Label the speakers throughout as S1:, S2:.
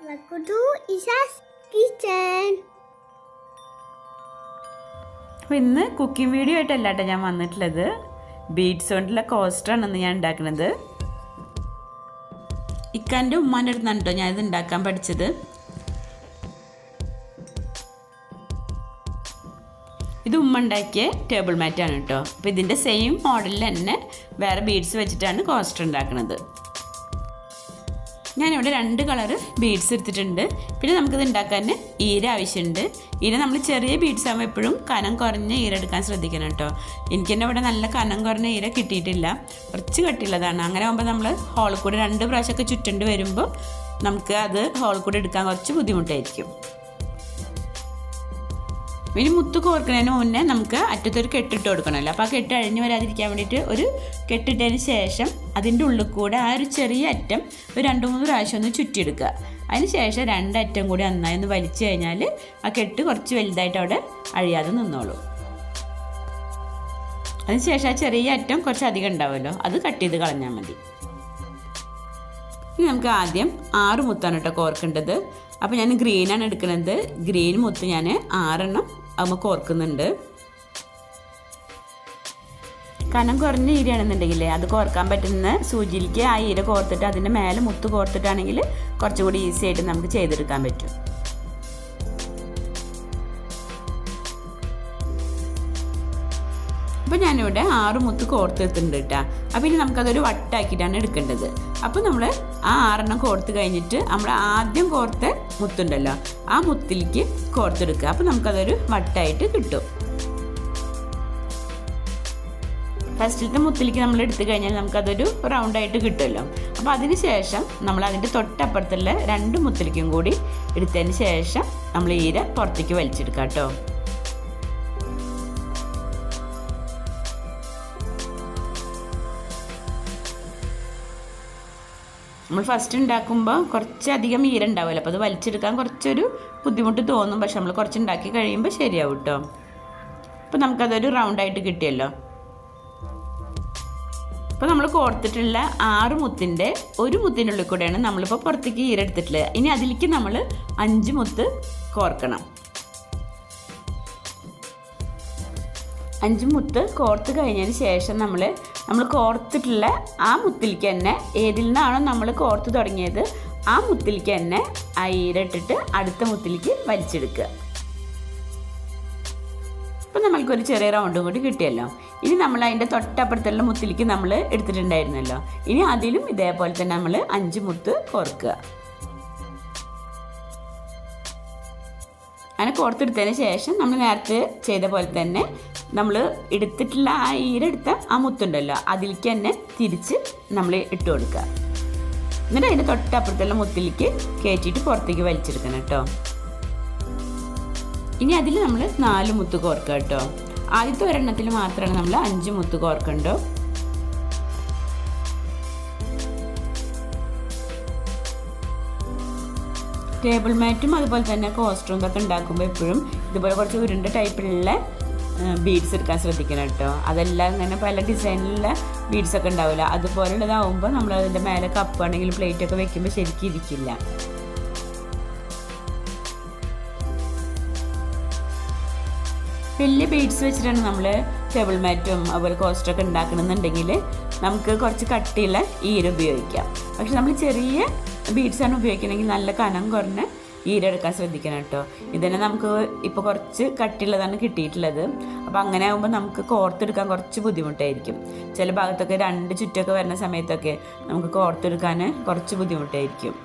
S1: Welcome to Isha's Kitchen.
S2: അപ്പോൾ ഇന്ന് cooking video ആയിട്ടല്ല കേട്ടോ ഞാൻ വന്നിട്ടുള്ളത്. ബീഡ്സ് കൊണ്ടുള്ള കോസ്റ്ററാണ് ഞാൻ ഉണ്ടാക്കുന്നത്. ഇക്കാൻ്റെ ഉമ്മാൻ്റെ അടുത്താണ് കേട്ടോ ഞാനിത് ഉണ്ടാക്കാൻ പഠിച്ചത്. ഇത് ഉമ്മ ഉണ്ടാക്കിയ ടേബിൾ മാറ്റാണ് കേട്ടോ. അപ്പോൾ ഇതിൻ്റെ സെയിം മോഡലിൽ തന്നെ വേറെ ബീഡ്സ് വെച്ചിട്ടാണ് കോസ്റ്റർ ഉണ്ടാക്കുന്നത്. ഞാനിവിടെ 2 കളറ് ബീഡ്സ് എടുത്തിട്ടുണ്ട്. പിന്നെ നമുക്കിത് ഉണ്ടാക്കാൻ ഈര ആവശ്യമുണ്ട്. ഈര നമ്മൾ ചെറിയ ബീഡ്സ് ആകുമ്പോൾ എപ്പോഴും കനം കുറഞ്ഞ ഈര എടുക്കാൻ ശ്രദ്ധിക്കണം കേട്ടോ. എനിക്ക് തന്നെ ഇവിടെ നല്ല കനം കുറഞ്ഞ ഈര കിട്ടിയിട്ടില്ല, കുറച്ച് കട്ടിയുള്ളതാണ്. അങ്ങനെ ആകുമ്പോൾ നമ്മൾ ഹോളിൽ കൂടെ 2 പ്രാവശ്യമൊക്കെ ചുറ്റേണ്ടി വരുമ്പോൾ നമുക്ക് അത് ഹോളിൽ കൂടെ എടുക്കാൻ കുറച്ച് ബുദ്ധിമുട്ടായിരിക്കും. ഇനി മുത്ത് കോർക്കുന്നതിന് മുന്നേ നമുക്ക് അറ്റത്തൊരു കെട്ടിട്ട് കൊടുക്കണമല്ലോ. അപ്പോൾ ആ കെട്ട് അഴിഞ്ഞ് വരാതിരിക്കാൻ വേണ്ടിയിട്ട് ഒരു കെട്ടിട്ടതിന് ശേഷം അതിൻ്റെ ഉള്ളിൽ കൂടെ ആ ഒരു ചെറിയ അറ്റം ഒരു 2-3 പ്രാവശ്യം ഒന്ന് ചുറ്റിയെടുക്കുക. അതിന് ശേഷം 2 അറ്റം കൂടി നന്നായി ഒന്ന് വലിച്ചു കഴിഞ്ഞാൽ ആ കെട്ട് കുറച്ച് വലുതായിട്ട് അവിടെ അഴിയാതെ നിന്നോളൂ. അതിന് ശേഷം ആ ചെറിയ അറ്റം കുറച്ച് അധികം ഉണ്ടാവുമല്ലോ, അത് കട്ട് ചെയ്ത് കളഞ്ഞാൽ മതി. ഇനി നമുക്ക് ആദ്യം 6 മുത്താണ് കേട്ടോ കോർക്കേണ്ടത്. അപ്പോൾ ഞാൻ ഗ്രീനാണ് എടുക്കുന്നത്. ഗ്രീൻ മുത്ത് ഞാൻ 6 എണ്ണം നമുക്ക് കോർക്കുന്നുണ്ട്. കനം കുറഞ്ഞ ഈരയാണെന്നുണ്ടെങ്കിൽ അത് കോർക്കാൻ പറ്റുന്ന സൂചിയിലേക്ക് ആ ഈര കോർത്തിട്ട് അതിൻ്റെ മേലെ മുത്ത് കോർത്തിട്ടാണെങ്കിൽ കുറച്ചുകൂടി ഈസി ആയിട്ട് നമുക്ക് ചെയ്തെടുക്കാൻ പറ്റും. അപ്പോൾ ഞാനിവിടെ 6 മുത്ത് കോർത്തെടുത്തിട്ടുണ്ട് കേട്ടോ. അപ്പോൾ ഇനി നമുക്കതൊരു വട്ടാക്കിയിട്ടാണ് എടുക്കേണ്ടത്. അപ്പോൾ നമ്മൾ ആ 6 എണ്ണം കോർത്ത് കഴിഞ്ഞിട്ട് നമ്മൾ ആദ്യം കോർത്ത മുത്തുണ്ടല്ലോ ആ മുത്തിലേക്ക് കോർത്തെടുക്കുക. അപ്പോൾ നമുക്കതൊരു വട്ടായിട്ട് കിട്ടും. ഫസ്റ്റിലത്തെ മുത്തിലേക്ക് നമ്മൾ എടുത്തു കഴിഞ്ഞാൽ നമുക്കതൊരു റൗണ്ടായിട്ട് കിട്ടുമല്ലോ. അപ്പോൾ അതിന് ശേഷം നമ്മൾ അതിൻ്റെ തൊട്ടപ്പുറത്തുള്ള 2 മുത്തിലേക്കും കൂടി എടുത്തതിന് ശേഷം നമ്മൾ ഈര പുറത്തേക്ക് വലിച്ചെടുക്കാം കേട്ടോ. നമ്മൾ ഫസ്റ്റ് ഉണ്ടാക്കുമ്പോൾ കുറച്ചധികം ഈര ഉണ്ടാവുമല്ലോ, അപ്പോൾ അത് വലിച്ചെടുക്കാൻ കുറച്ചൊരു ബുദ്ധിമുട്ട് തോന്നും. പക്ഷെ നമ്മൾ കുറച്ച് ഉണ്ടാക്കി കഴിയുമ്പോൾ ശരിയാവും കേട്ടോ. അപ്പോൾ നമുക്കതൊരു റൗണ്ടായിട്ട് കിട്ടിയല്ലോ. അപ്പോൾ നമ്മൾ കോർത്തിട്ടുള്ള 6 മുത്തിൻ്റെ ഒരു മുത്തിൻ്റെ ഉള്ളിൽ കൂടെയാണ് നമ്മളിപ്പോൾ പുറത്തേക്ക് ഈര എടുത്തിട്ടുള്ളത്. ഇനി അതിലേക്ക് നമ്മൾ 5 മുത്ത് കോർക്കണം. 5 മുത്ത് കോർത്ത് കഴിഞ്ഞതിന് ശേഷം നമ്മൾ കോർത്തിട്ടുള്ള ആ മുത്തിലേക്ക് തന്നെ ഏതിൽ നിന്നാണോ നമ്മൾ കോർത്ത് തുടങ്ങിയത് ആ മുത്തിലേക്ക് തന്നെ ആ ഈര ഇട്ടിട്ട് അടുത്ത മുത്തിലേക്ക് വലിച്ചെടുക്കുക. അപ്പം നമ്മൾക്കൊരു ചെറിയ റൗണ്ടും കൂടി കിട്ടിയല്ലോ. ഇനി നമ്മൾ അതിൻ്റെ തൊട്ടപ്പുറത്തുള്ള മുത്തിലേക്ക് നമ്മൾ എടുത്തിട്ടുണ്ടായിരുന്നല്ലോ. ഇനി അതിലും ഇതേപോലെ തന്നെ നമ്മൾ 5 മുത്ത് കോർക്കുക. അങ്ങനെ കോർത്തെടുത്തതിന് ശേഷം നമ്മൾ നേരത്തെ ചെയ്ത പോലെ തന്നെ നമ്മൾ എടുത്തിട്ടുള്ള ആ ഈരെടുത്ത ആ മുത്തുണ്ടല്ലോ അതിലേക്ക് തന്നെ തിരിച്ച് നമ്മൾ ഇട്ട് കൊടുക്കുക. എന്നിട്ട് അതിൻ്റെ തൊട്ടപ്പുറത്തുള്ള മുത്തിലേക്ക് കയറ്റിയിട്ട് പുറത്തേക്ക് വലിച്ചെടുക്കണം കേട്ടോ. ഇനി അതിൽ നമ്മൾ 4 മുത്ത് കോർക്കുക കേട്ടോ. ആദ്യത്തെ ഒരെണ്ണത്തിൽ മാത്രമാണ് നമ്മൾ 5 മുത്ത് കോർക്കണ്ടോ. ടേബിൾ മാറ്റും അതുപോലെ തന്നെ കോസ്റ്ററും ഇതൊക്കെ ഉണ്ടാക്കുമ്പോൾ എപ്പോഴും ഇതുപോലെ കുറച്ച് ഉരുണ്ട ടൈപ്പിലുള്ള ബീഡ്സ് എടുക്കാൻ ശ്രദ്ധിക്കണം കേട്ടോ. അതെല്ലാം ഇങ്ങനെ പല ഡിസൈനിലുള്ള ബീഡ്സൊക്കെ ഉണ്ടാവില്ല, അതുപോലുള്ളതാവുമ്പോൾ നമ്മൾ അതിൻ്റെ മേലെ കപ്പ് ആണെങ്കിൽ പ്ലേറ്റൊക്കെ വെക്കുമ്പോൾ ശരിക്കും ഇരിക്കില്ല. വലിയ ബീഡ്സ് വെച്ചിട്ടാണ് നമ്മൾ ടേബിൾ മാറ്റും അതുപോലെ കോസ്റ്ററൊക്കെ ഉണ്ടാക്കണമെന്നുണ്ടെങ്കിൽ നമുക്ക് കുറച്ച് കട്ടിയുള്ള ഈര ഉപയോഗിക്കാം. പക്ഷെ നമ്മൾ ചെറിയ ബീഡ്സാണ് ഉപയോഗിക്കണമെങ്കിൽ നല്ല കനം കുറഞ്ഞ ഈര എടുക്കാൻ ശ്രദ്ധിക്കണം കേട്ടോ. ഇതന്നെ നമുക്ക് ഇപ്പോൾ കുറച്ച് കട്ടിയുള്ളതാണ് കിട്ടിയിട്ടുള്ളത്. അപ്പോൾ അങ്ങനെ ആകുമ്പോൾ നമുക്ക് കോർത്തെടുക്കാൻ കുറച്ച് ബുദ്ധിമുട്ടായിരിക്കും. ചില ഭാഗത്തൊക്കെ 2 ചുറ്റൊക്കെ വരുന്ന സമയത്തൊക്കെ നമുക്ക് കോർത്തെടുക്കാൻ കുറച്ച് ബുദ്ധിമുട്ടായിരിക്കും.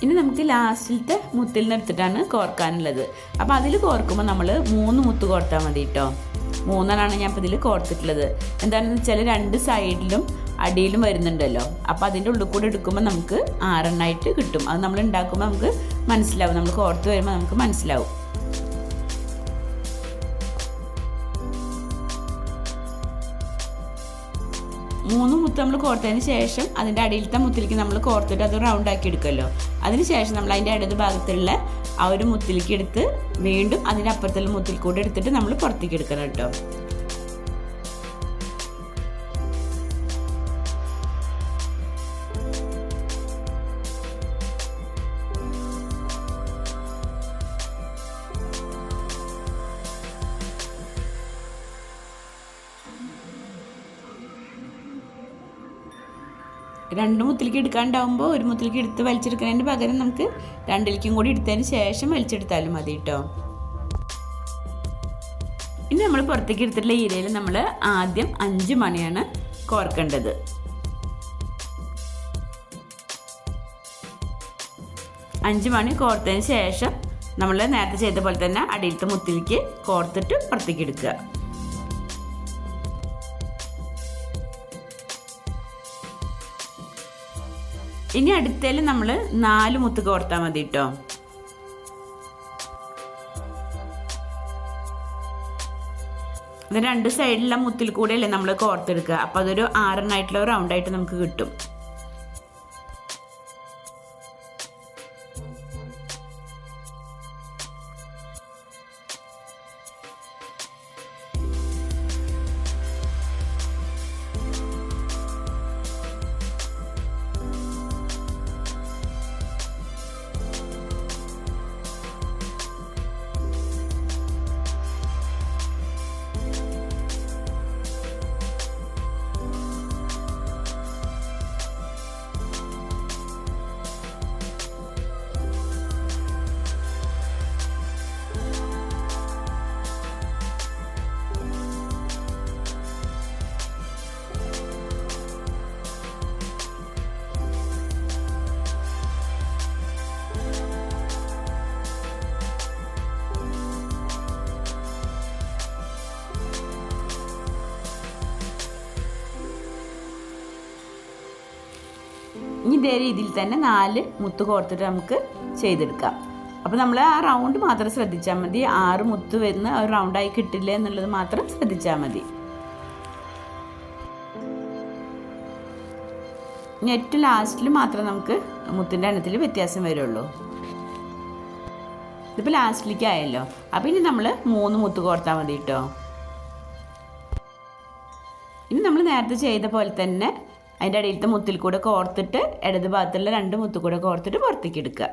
S2: ഇനി നമുക്ക് ലാസ്റ്റിലത്തെ മുത്തിൽ നിന്ന് എടുത്തിട്ടാണ് കോർക്കാനുള്ളത്. അപ്പോൾ അതിൽ കോർക്കുമ്പോൾ നമ്മൾ 3 മുത്ത് കോർത്താൽ മതി കേട്ടോ. 3 ഞാൻ ഇപ്പോൾ ഇതിൽ കോർത്തിട്ടുള്ളത്. എന്താണെന്ന് വെച്ചാൽ 2 സൈഡിലും അടിയിലും വരുന്നുണ്ടല്ലോ. അപ്പോൾ അതിൻ്റെ ഉള്ളിൽ കൂടെ എടുക്കുമ്പോൾ നമുക്ക് 6 കിട്ടും. അത് നമ്മൾ ഉണ്ടാക്കുമ്പോൾ നമുക്ക് മനസ്സിലാവും, നമ്മൾ കോർത്ത് വരുമ്പോൾ നമുക്ക് മനസ്സിലാവും. മൂന്ന് മുത്ത് നമ്മൾ കോർത്തതിന് ശേഷം അതിൻ്റെ അടിയിലത്തെ മുത്തിലേക്ക് നമ്മൾ കോർത്തിട്ട് അത് റൗണ്ട് ആക്കി എടുക്കുമല്ലോ. അതിന് ശേഷം നമ്മൾ അതിൻ്റെ ഇടത് ഭാഗത്തുള്ള ആ ഒരു മുത്തിലേക്ക് എടുത്ത് വീണ്ടും അതിൻ്റെ അപ്പുറത്തുള്ള മുത്തിൽ കൂടെ എടുത്തിട്ട് നമ്മൾ പുറത്തേക്ക് എടുക്കണം കേട്ടോ. രണ്ട് മുത്തിലേക്ക് എടുക്കാണ്ടാവുമ്പോൾ ഒരു മുത്തിലേക്ക് എടുത്ത് വലിച്ചെടുക്കുന്നതിന് പകരം നമുക്ക് രണ്ടിലേക്കും കൂടി എടുത്തതിന് ശേഷം വലിച്ചെടുത്താലും മതി കേട്ടോ. ഇനി നമ്മൾ പുറത്തേക്ക് എടുത്തിട്ടുള്ള ഈരയിൽ നമ്മൾ ആദ്യം 5 മണിയാണ് കോർക്കേണ്ടത്. 5 മണി കോർത്തതിന് ശേഷം നമ്മൾ നേരത്തെ ചെയ്ത പോലെ തന്നെ അടിയിലത്തെ മുത്തിലേക്ക് കോർത്തിട്ട് പുറത്തേക്ക് എടുക്കുക. ഇനി അടുത്തതിൽ നമ്മൾ 4 മുത്ത് കോർത്താൽ മതി കേട്ടോ. ഇത് 2 സൈഡിലുള്ള മുത്തിൽ കൂടെയല്ലേ നമ്മൾ കോർത്തെടുക്കുക. അപ്പോൾ അതൊരു 6 റൗണ്ടായിട്ട് നമുക്ക് കിട്ടും. ഇനി ഇതേ രീതിയിൽ തന്നെ 4 മുത്ത് കോർത്തിട്ട് നമുക്ക് ചെയ്തെടുക്കാം. അപ്പോൾ നമ്മൾ ആ റൗണ്ട് മാത്രം ശ്രദ്ധിച്ചാൽ മതി. 6 മുത്ത് വരുന്ന ഒരു റൗണ്ടായി കിട്ടില്ല എന്നുള്ളത് മാത്രം ശ്രദ്ധിച്ചാൽ മതി. ഇനി ഏറ്റവും ലാസ്റ്റിൽ മാത്രം നമുക്ക് മുത്തിൻ്റെ എണ്ണത്തിൽ വ്യത്യാസം വരുള്ളൂ. ഇതിപ്പോൾ ലാസ്റ്റിലേക്ക് ആയല്ലോ. അപ്പോൾ ഇനി നമ്മൾ 3 മുത്ത് കോർത്താൽ മതി കേട്ടോ. ഇനി നമ്മൾ നേരത്തെ ചെയ്ത പോലെ തന്നെ അതിൻ്റെ അടിയിലത്തെ മുത്തിൽ കൂടെ കോർത്തിട്ട് ഇടത് ഭാഗത്തുള്ള 2 മുത്ത് കൂടെ കോർത്തിട്ട് പുറത്തേക്ക് എടുക്കുക.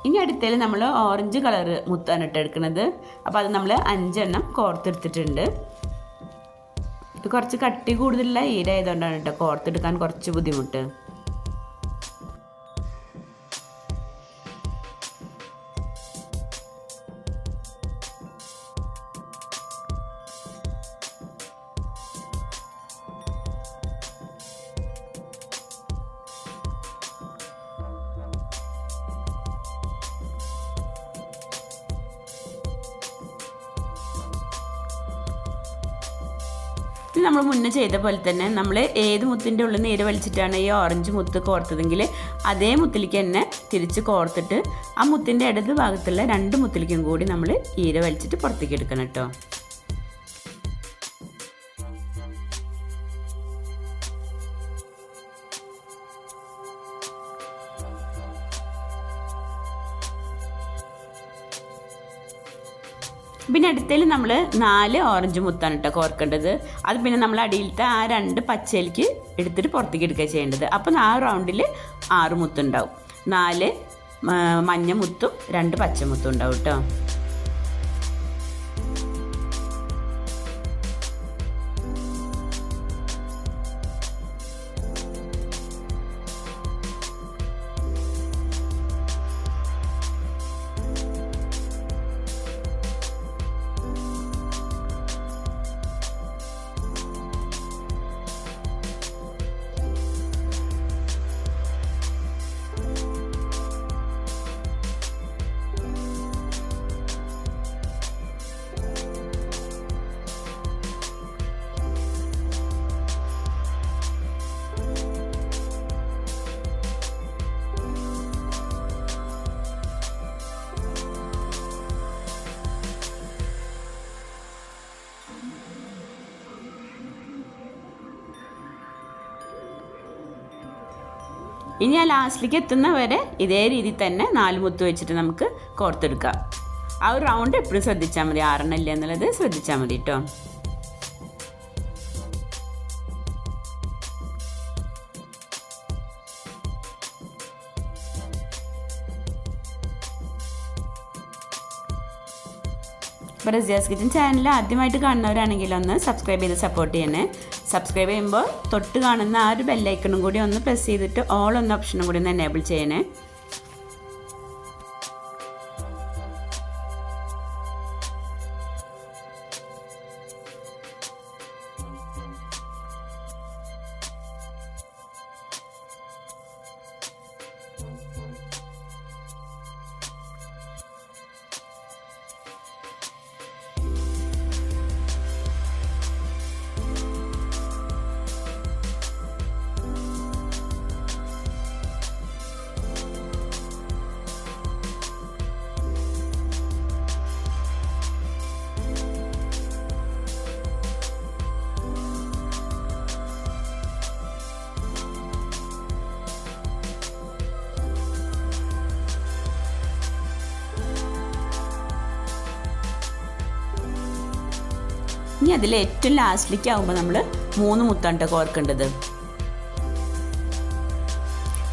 S2: ഇനി അടുത്തതിൽ നമ്മൾ ഓറഞ്ച് കളർ മുത്താണ് ഇട്ടെടുക്കുന്നത്. അപ്പോൾ അത് നമ്മൾ 5 കോർത്തെടുത്തിട്ടുണ്ട്. ഇത് കുറച്ച് കട്ടി കൂടുതലുള്ള ഈരായതുകൊണ്ടാണ് കേട്ടോ കോർത്തെടുക്കാൻ കുറച്ച് ബുദ്ധിമുട്ട്. നമ്മൾ മുന്നേ ചെയ്ത പോലെ തന്നെ നമ്മൾ ഏത് മുത്തിൻ്റെ ഉള്ളിൽ നീര് വലിച്ചിട്ടാണ് ഈ ഓറഞ്ച് മുത്ത് കോർത്തതെങ്കിൽ അതേ മുത്തിലേക്ക് തന്നെ തിരിച്ച് കോർത്തിട്ട് ആ മുത്തിൻ്റെ ഇടത് ഭാഗത്തുള്ള 2 മുത്തിലേക്കും കൂടി നമ്മൾ ഈര വലിച്ചിട്ട് പുറത്തേക്ക് എടുക്കണം കേട്ടോ. പിന്നെ അടുത്തതിൽ നമ്മൾ 4 ഓറഞ്ച് മുത്താണ് കേട്ടോ കോർക്കേണ്ടത്. അത് പിന്നെ നമ്മൾ അടിയിലത്തെ ആ 2 പച്ചയിലേക്ക് എടുത്തിട്ട് പുറത്തേക്ക് എടുക്കുക ചെയ്യേണ്ടത്. അപ്പോൾ ആ റൗണ്ടിൽ 6 മുത്തുണ്ടാവും. 4 മഞ്ഞ മുത്തും 2 പച്ചമുത്തും ഉണ്ടാവും കേട്ടോ. ഇനി ആ ലാസ്റ്റിലേക്ക് എത്തുന്ന വരെ ഇതേ രീതിയിൽ തന്നെ 4 മുത്ത് വെച്ചിട്ട് നമുക്ക് കോർത്തെടുക്കാം. ആ ഒരു റൗണ്ട് എപ്പോഴും ശ്രദ്ധിച്ചാൽ മതി, 6 ഇല്ല എന്നുള്ളത് ശ്രദ്ധിച്ചാൽ മതി കേട്ടോ. അപ്പോൾ റസിയാസ് കിച്ചൻ ചാനൽ ആദ്യമായിട്ട് കാണുന്നവരാണെങ്കിൽ ഒന്ന് സബ്സ്ക്രൈബ് ചെയ്ത് സപ്പോർട്ട് ചെയ്യണേ. സബ്സ്ക്രൈബ് ചെയ്യുമ്പോൾ തൊട്ട് കാണുന്ന ആ ഒരു ബെല്ലൈക്കണും കൂടി ഒന്ന് പ്രസ് ചെയ്തിട്ട് ഓൾ എന്ന ഓപ്ഷനും കൂടി ഒന്ന് എനേബിൾ ചെയ്യണേ. ഇനി അതിൽ ഏറ്റവും ലാസ്റ്റിലേക്ക് ആകുമ്പോൾ നമ്മൾ 3 മുത്താണ് കോർക്കേണ്ടത്.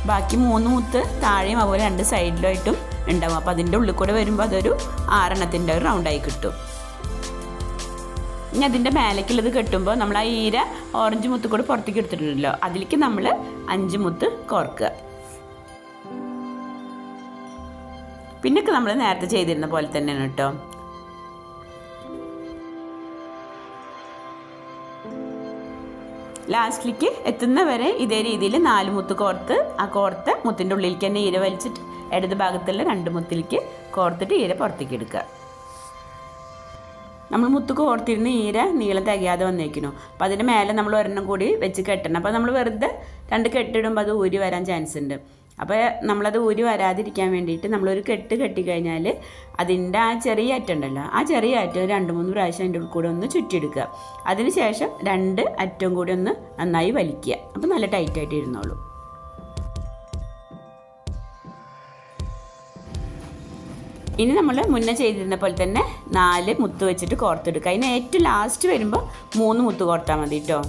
S2: ബാക്കി 3 മുത്ത് താഴെയും അതുപോലെ 2 സൈഡിലായിട്ടും ഉണ്ടാവും. അപ്പോൾ അതിൻ്റെ ഉള്ളിൽ കൂടെ വരുമ്പോൾ അതൊരു 6 ഒരു റൗണ്ടായി കിട്ടും. ഇനി അതിൻ്റെ മേലേക്കുള്ളത് കെട്ടുമ്പോൾ നമ്മൾ ആ ഈര ഓറഞ്ച് മുത്ത് കൂടെ പുറത്തേക്ക് എടുത്തിട്ടുണ്ടല്ലോ, അതിലേക്ക് നമ്മൾ 5 മുത്ത് കോർക്കുക. പിന്നൊക്കെ നമ്മൾ നേരത്തെ ചെയ്തിരുന്ന പോലെ തന്നെയാണ് കേട്ടോ. ലാസ്റ്റിലേക്ക് എത്തുന്ന വരെ ഇതേ രീതിയിൽ 4 മുത്ത് കോർത്ത് ആ കോർത്ത് മുത്തിൻ്റെ ഉള്ളിലേക്ക് തന്നെ ഈര വലിച്ചിട്ട് ഇടത് ഭാഗത്തുള്ള 2 മുത്തിലേക്ക് കോർത്തിട്ട് ഈര പുറത്തേക്ക് എടുക്കുക. നമ്മൾ മുത്ത് കോർത്തിരുന്ന് ഈര നീളം തികയാതെ വന്നേക്കുന്നു. അപ്പോൾ അതിൻ്റെ മേലെ നമ്മൾ ഒരെണ്ണം കൂടി വെച്ച് കെട്ടണം. അപ്പോൾ നമ്മൾ വെറുതെ 2 കെട്ടിടുമ്പോൾ അത് ഊരി വരാൻ ചാൻസ് ഉണ്ട്. അപ്പോൾ നമ്മളത് ഊരി വരാതിരിക്കാൻ വേണ്ടിയിട്ട് നമ്മളൊരു കെട്ട് കെട്ടിക്കഴിഞ്ഞാൽ അതിൻ്റെ ആ ചെറിയ അറ്റുണ്ടല്ലോ, ആ ചെറിയ അറ്റം 2-3 പ്രാവശ്യം അതിൻ്റെ ഉള്ളിൽ കൂടെ ഒന്ന് ചുറ്റിയെടുക്കുക. അതിന് ശേഷം 2 അറ്റവും കൂടി ഒന്ന് നന്നായി വലിക്കുക. അപ്പോൾ നല്ല ടൈറ്റായിട്ട് ഇരുന്നോളൂ. ഇനി നമ്മൾ മുന്നേ ചെയ്തിരുന്ന പോലെ തന്നെ 4 മുത്ത് വെച്ചിട്ട് കോർത്തെടുക്കുക. അതിന് ഏറ്റവും ലാസ്റ്റ് വരുമ്പോൾ 3 മുത്ത് കോർത്താൽ മതി കേട്ടോ.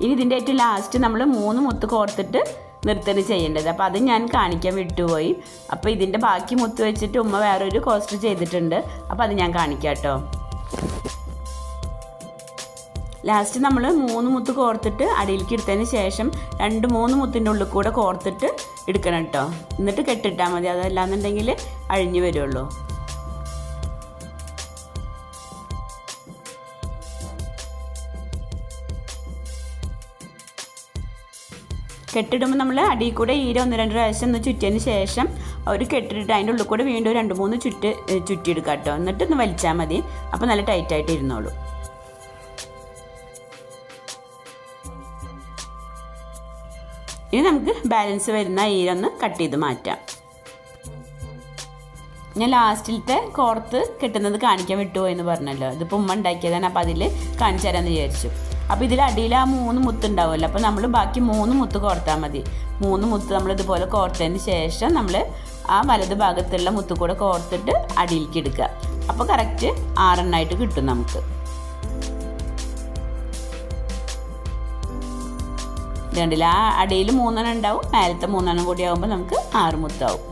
S2: ഇനി ഇതിൻ്റെ ഏറ്റവും ലാസ്റ്റ് നമ്മൾ 3 മുത്ത് കോർത്തിട്ട് നിർത്തല് ചെയ്യേണ്ടത്. അപ്പോൾ അത് ഞാൻ കാണിക്കാൻ വിട്ടുപോയി. അപ്പോൾ ഇതിൻ്റെ ബാക്കി മുത്ത് വെച്ചിട്ട് ഉമ്മ വേറൊരു കോസ്റ്റർ ചെയ്തിട്ടുണ്ട്. അപ്പോൾ അത് ഞാൻ കാണിക്കാം കേട്ടോ. ലാസ്റ്റ് നമ്മൾ 3 മുത്ത് കോർത്തിട്ട് അടിയിലേക്ക് എടുത്തതിന് ശേഷം 2-3 മുത്തിൻ്റെ ഉള്ളിൽ കൂടെ കോർത്തിട്ട് എടുക്കണം കേട്ടോ. എന്നിട്ട് കെട്ടിട്ടാൽ മതി, അതല്ലാന്നുണ്ടെങ്കിൽ അഴിഞ്ഞു വരുള്ളൂ. കെട്ടിടുമ്പോൾ നമ്മൾ അടിയിൽ കൂടെ ഈര 1-2 പ്രാവശ്യം ഒന്ന് ചുറ്റിയതിന് ശേഷം ഒരു കെട്ടിട്ട് അതിൻ്റെ ഉള്ളിൽ കൂടെ വീണ്ടും 2-3 ചുറ്റിയെടുക്കുക കേട്ടോ. എന്നിട്ടൊന്ന് വലിച്ചാൽ മതി. അപ്പോൾ നല്ല ടൈറ്റായിട്ട് ഇരുന്നോളൂ. ഇനി നമുക്ക് ബാലൻസ് വരുന്ന ഈര ഒന്ന് കട്ട് ചെയ്ത് മാറ്റാം. ഞാൻ ലാസ്റ്റിലത്തെ കോർത്ത് കെട്ടുന്നത് കാണിക്കാൻ വിട്ടുപോയെന്ന് പറഞ്ഞല്ലോ. ഇതിപ്പോൾ ഉമ്മ ഉണ്ടാക്കിയതാണ്. അപ്പോൾ അതിൽ കാണിച്ചു തരാമെന്ന് വിചാരിച്ചു. അപ്പോൾ ഇതിൽ അടിയിൽ ആ 3 മുത്ത് ഉണ്ടാവുമല്ലോ, അപ്പോൾ നമ്മൾ ബാക്കി 3 മുത്ത് കോർത്താൽ മതി. 3 മുത്ത് നമ്മൾ ഇതുപോലെ കോർത്തതിന് ശേഷം നമ്മൾ ആ വലത് ഭാഗത്തുള്ള മുത്ത് കൂടെ കോർത്തിട്ട് അടിയിലേക്ക് എടുക്കുക. അപ്പോൾ കറക്റ്റ് 6 കിട്ടും നമുക്ക്. ഇതുണ്ടല്ല, ആ അടിയിൽ 3 ഉണ്ടാവും, മേലത്തെ 3 കൂടി ആകുമ്പോൾ നമുക്ക് 6 മുത്താവും.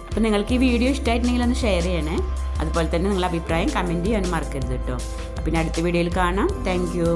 S2: അപ്പോൾ നിങ്ങൾക്ക് ഈ വീഡിയോ ഇഷ്ടമായിട്ടുണ്ടെങ്കിൽ ഒന്ന് ഷെയർ ചെയ്യണേ. അതുപോലെ തന്നെ നിങ്ങളുടെ അഭിപ്രായം കമൻറ്റ് ചെയ്യാനും മറക്കരുത് കേട്ടോ. അപ്പോൾ പിന്നെ അടുത്ത വീഡിയോയിൽ കാണാം. Thank you.